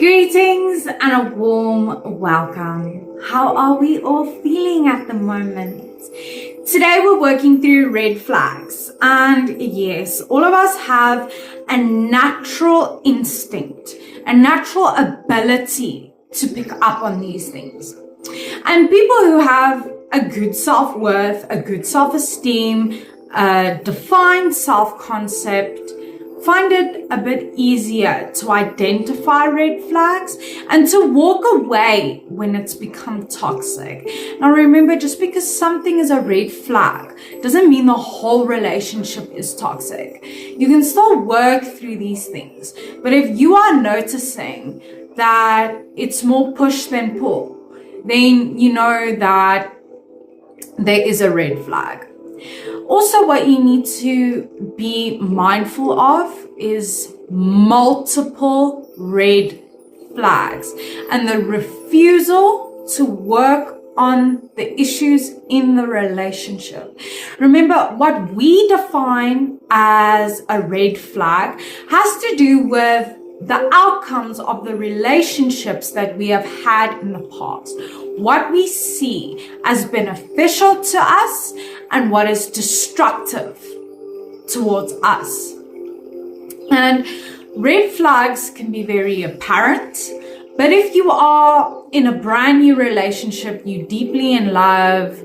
Greetings and a warm welcome. How are we all feeling at the moment? Today we're working through red flags, and yes, all of us have a natural instinct, a natural ability to pick up on these things. And people who have a good self-worth, a good self-esteem, a defined self-concept, find it a bit easier to identify red flags and to walk away when it's become toxic. Now remember, just because something is a red flag doesn't mean the whole relationship is toxic. You can still work through these things. But if you are noticing that it's more push than pull, then you know that there is a red flag. Also, what you need to be mindful of is multiple red flags and the refusal to work on the issues in the relationship. Remember, what we define as a red flag has to do with the outcomes of the relationships that we have had in the past. What we see as beneficial to us and what is destructive towards us. And red flags can be very apparent, but if you are in a brand new relationship, you deeply in love,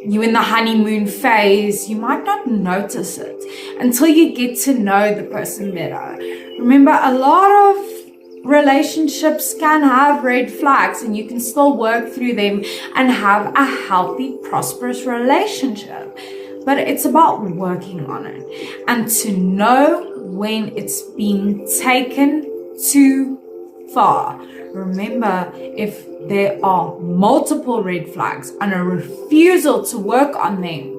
you in the honeymoon phase, you might not notice it until you get to know the person better. Remember, a lot of relationships can have red flags and you can still work through them and have a healthy, prosperous relationship. But it's about working on it and to know when it's been taken too far. Remember, if there are multiple red flags and a refusal to work on them,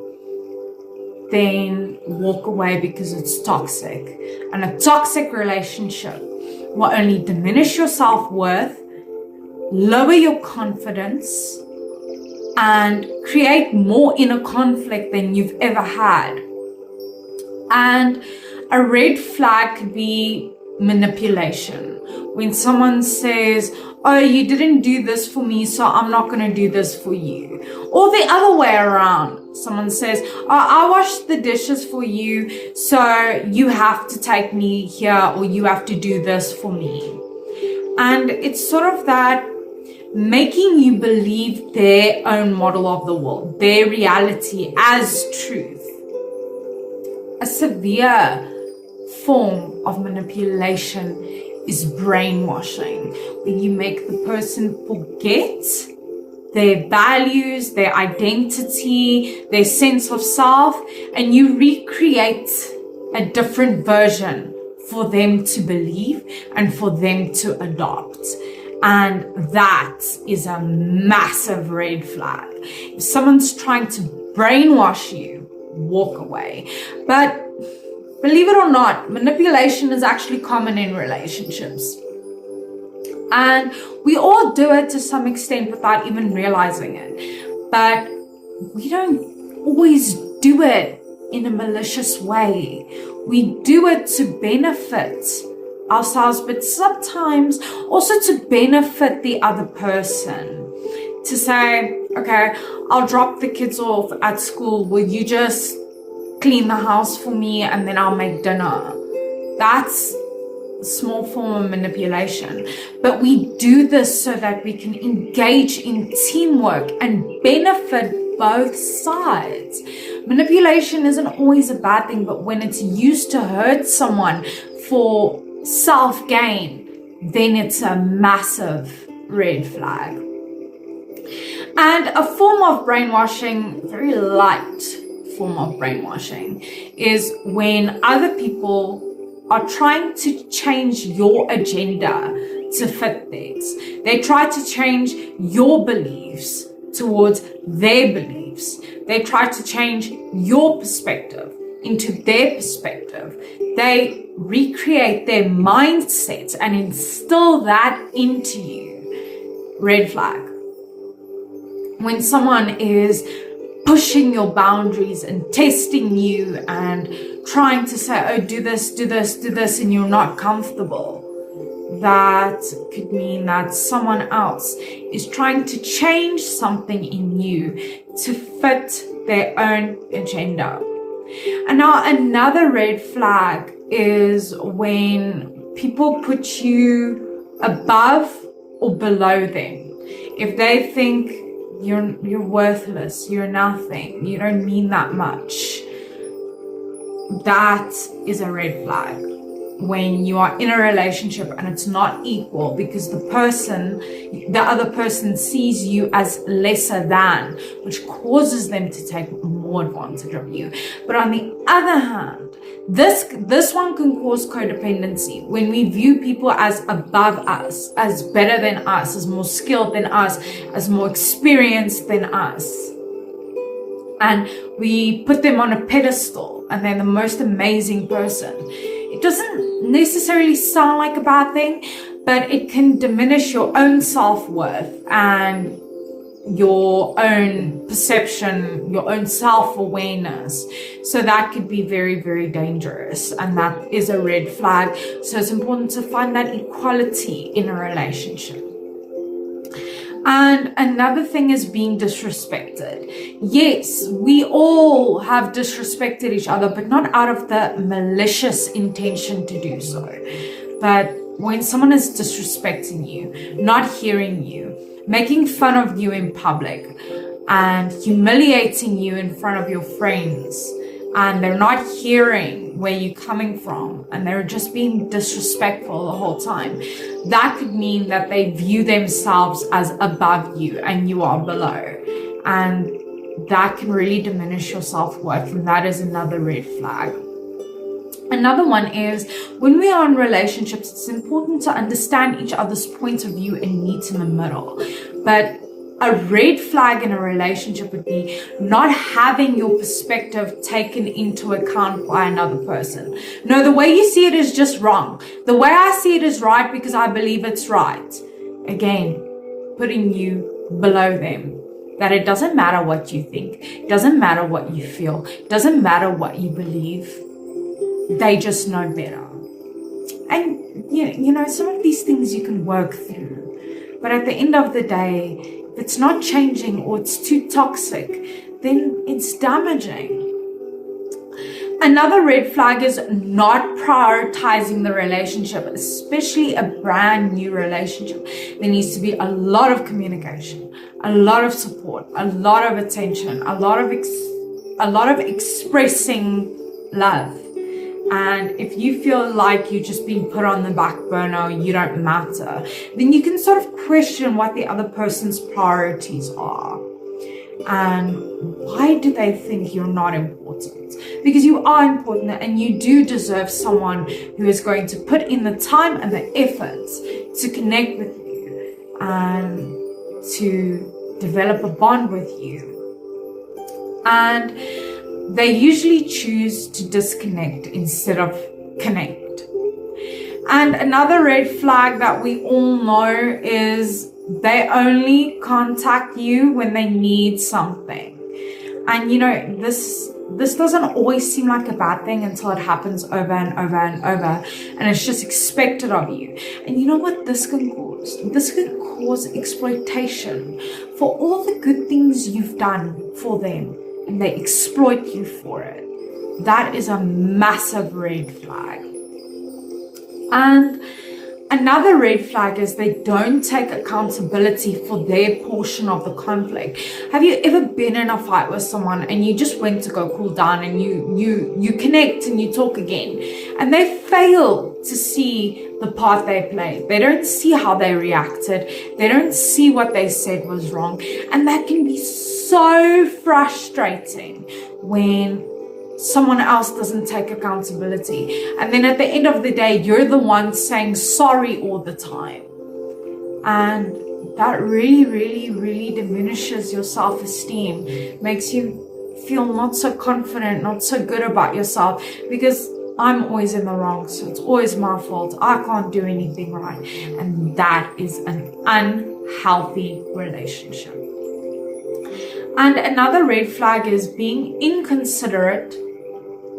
then walk away because it's toxic. And a toxic relationship will only diminish your self-worth, lower your confidence, and create more inner conflict than you've ever had. And a red flag could be manipulation. When someone says, oh, you didn't do this for me, so I'm not going to do this for you. Or the other way around. Someone says, oh, I washed the dishes for you, so you have to take me here or you have to do this for me. And it's sort of that making you believe their own model of the world, their reality as truth. A severe form of manipulation is brainwashing, where you make the person forget their values, their identity, their sense of self, and you recreate a different version for them to believe and for them to adopt. And that is a massive red flag. If someone's trying to brainwash you, walk away. But believe it or not, manipulation is actually common in relationships. And we all do it to some extent without even realizing it. But we don't always do it in a malicious way. We do it to benefit ourselves, but sometimes also to benefit the other person. To say, okay, I'll drop the kids off at school. Will you just clean the house for me and then I'll make dinner? That's a small form of manipulation. But we do this so that we can engage in teamwork and benefit both sides. Manipulation isn't always a bad thing, but when it's used to hurt someone for self-gain, then it's a massive red flag. And a form of brainwashing, very light form of brainwashing, is when other people are trying to change your agenda to fit theirs. They try to change your beliefs towards their beliefs. They try to change your perspective into their perspective. They recreate their mindset and instill that into you. Red flag. When someone is pushing your boundaries and testing you and trying to say, oh, do this, and you're not comfortable, that could mean that someone else is trying to change something in you to fit their own agenda. And now another red flag is when people put you above or below them. If they think you're worthless, you're nothing, you don't mean that much, that is a red flag. When you are in a relationship and it's not equal because the other person sees you as lesser than, which causes them to take more advantage of you. But on the other hand, this one can cause codependency when we view people as above us, as better than us, as more skilled than us, as more experienced than us. And we put them on a pedestal and they're the most amazing person. It doesn't necessarily sound like a bad thing, but it can diminish your own self-worth and your own perception, your own self-awareness. So that could be very, very dangerous, and that is a red flag. So it's important to find that equality in a relationship. And another thing is being disrespected. Yes, we all have disrespected each other, but not out of the malicious intention to do so. But when someone is disrespecting you, not hearing you, making fun of you in public, and humiliating you in front of your friends, and they're not hearing where you're coming from, and they're just being disrespectful the whole time, that could mean that they view themselves as above you and you are below. And that can really diminish your self-worth, and that is another red flag. Another one is when we are in relationships, it's important to understand each other's point of view and meet in the middle. But a red flag in a relationship would be not having your perspective taken into account by another person. No, the way you see it is just wrong. The way I see it is right because I believe it's right. Again, putting you below them. That it doesn't matter what you think. It doesn't matter what you feel. It doesn't matter what you believe. They just know better. And, you know, some of these things you can work through. But at the end of the day, if it's not changing or it's too toxic, then it's damaging. Another red flag is not prioritizing the relationship, especially a brand new relationship. There needs to be a lot of communication, a lot of support, a lot of attention, a lot of expressing love. And if you feel like you're just being put on the back burner, you don't matter, then you can sort of question what the other person's priorities are. And why do they think you're not important? Because you are important, and you do deserve someone who is going to put in the time and the effort to connect with you and to develop a bond with you. And they usually choose to disconnect instead of connect. And another red flag that we all know is they only contact you when they need something. And you know, this doesn't always seem like a bad thing until it happens over and over and over, and it's just expected of you. And you know what this can cause? This can cause exploitation for all the good things you've done for them, and they exploit you for it. That is a massive red flag. And another red flag is they don't take accountability for their portion of the conflict. Have you ever been in a fight with someone and you just went to go cool down, and you connect and you talk again, and they fail to see the part they played? They don't see how they reacted. They don't see what they said was wrong. And that can be so frustrating when someone else doesn't take accountability. And then at the end of the day, you're the one saying sorry all the time. And that really, really, really diminishes your self-esteem, makes you feel not so confident, not so good about yourself, because I'm always in the wrong, so it's always my fault. I can't do anything right. And that is an unhealthy relationship. And another red flag is being inconsiderate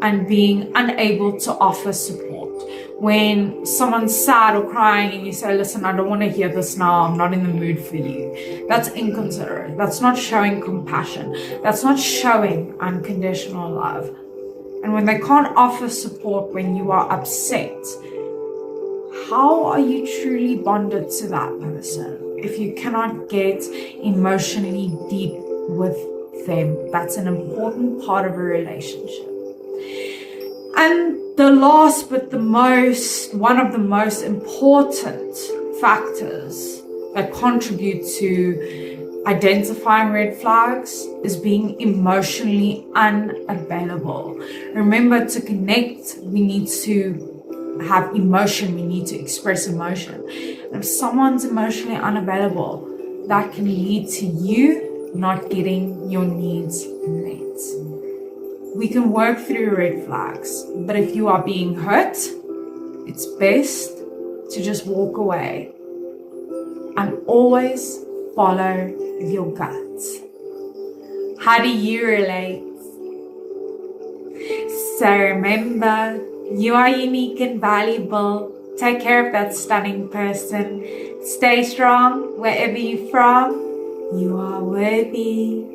and being unable to offer support. when someone's sad or crying and you say, listen, I don't want to hear this now, I'm not in the mood for you. That's inconsiderate. That's not showing compassion. That's not showing unconditional love. And when they can't offer support when you are upset, how are you truly bonded to that person if you cannot get emotionally deep with them? That's an important part of a relationship. And the last but one of the most important factors that contribute to identifying red flags is being emotionally unavailable. Remember, to connect, we need to have emotion, we need to express emotion. And if someone's emotionally unavailable, that can lead to you not getting your needs met. We can work through red flags, but if you are being hurt, it's best to just walk away and always follow your gut. How do you relate? So remember, you are unique and valuable. Take care of that stunning person. Stay strong wherever you're from. You are worthy.